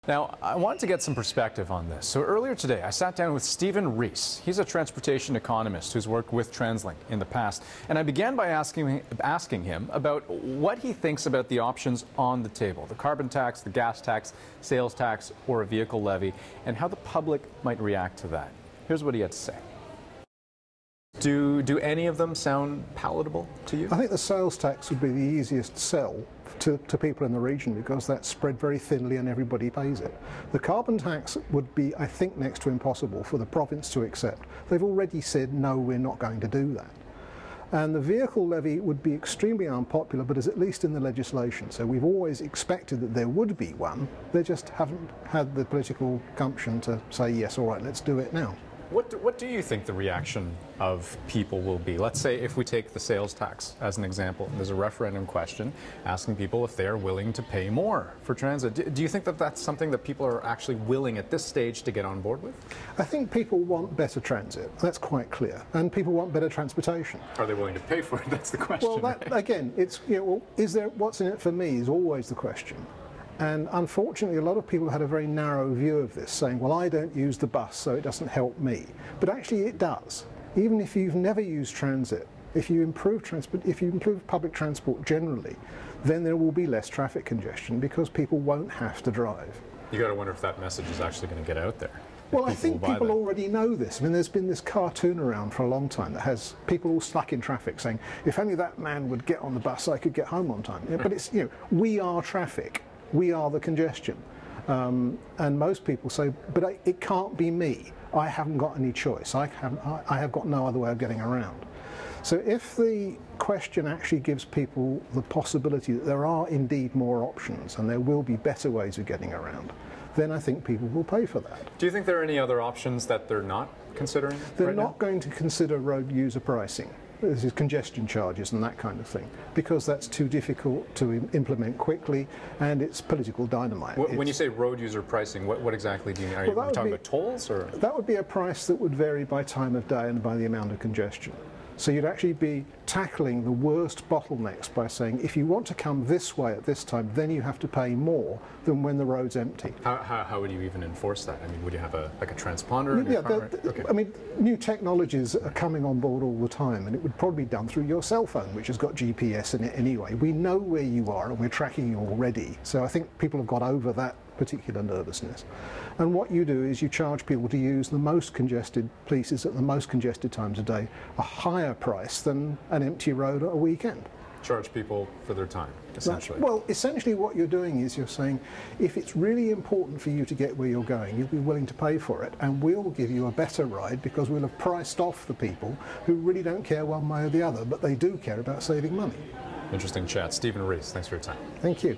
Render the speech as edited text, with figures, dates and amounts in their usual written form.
Now, I wanted to get some perspective on this. So earlier today, I sat down with Rees. He's a transportation economist who's worked with TransLink in the past. And I began by asking him about what he thinks about the options on the table, the carbon tax, the gas tax, sales tax, or a vehicle levy, and how the public might react to that. Here's what he had to say. Do any of them sound palatable to you? I think the sales tax would be the easiest sell to people in the region because that's spread very thinly and everybody pays it. The carbon tax would be, I think, next to impossible for the province to accept. They've already said, no, we're not going to do that. And the vehicle levy would be extremely unpopular, but is at least in the legislation. So we've always expected that there would be one. They just haven't had the political gumption to say, yes, all right, let's do it now. What do you think the reaction of people will be? Let's say if we take the sales tax as an example, there's a referendum question asking people if they're willing to pay more for transit. Do you think that that's something that people are actually willing at this stage to get on board with? I think people want better transit, that's quite clear, and people want better transportation. Are they willing to pay for it? That's the question. Well, that, again, it's, well, is there, what's in it for me is always the question. And unfortunately, a lot of people had a very narrow view of this, saying, well, I don't use the bus, so it doesn't help me. But actually it does. Even if you've never used transit, if you improve public transport generally, then there will be less traffic congestion because people won't have to drive. You got to wonder if that message is actually going to get out there. Well, I think people already know this. I mean, there's been this cartoon around for a long time that has people all stuck in traffic saying, if only that man would get on the bus, I could get home on time. But it's, you know, we are traffic. We are the congestion. And most people say, but it can't be me. I haven't got any choice. I have got no other way of getting around. So if the question actually gives people the possibility that there are indeed more options and there will be better ways of getting around, then I think people will pay for that. Do you think there are any other options that they're not considering? They're not going to consider road user pricing. This is congestion charges and that kind of thing, because that's too difficult to implement quickly and it's political dynamite. When you say road user pricing, what exactly do you mean? Are you talking about tolls? Or? That would be a price that would vary by time of day and by the amount of congestion. So you'd actually be tackling the worst bottlenecks by saying, if you want to come this way at this time, then you have to pay more than when the road's empty. How would you even enforce that? I mean, would you have like a transponder? In yeah, your car? Okay. I mean, new technologies are coming on board all the time, and it would probably be done through your cell phone, which has got GPS in it anyway. We know where you are, and we're tracking you already. So I think people have got over that particular nervousness. And what you do is you charge people to use the most congested places at the most congested times of day, a higher price than an empty road at a weekend. Charge people for their time, essentially. Well, essentially what you're doing is you're saying, if it's really important for you to get where you're going, you'll be willing to pay for it, and we'll give you a better ride because we'll have priced off the people who really don't care one way or the other, but they do care about saving money. Interesting chat. Rees, thanks for your time. Thank you.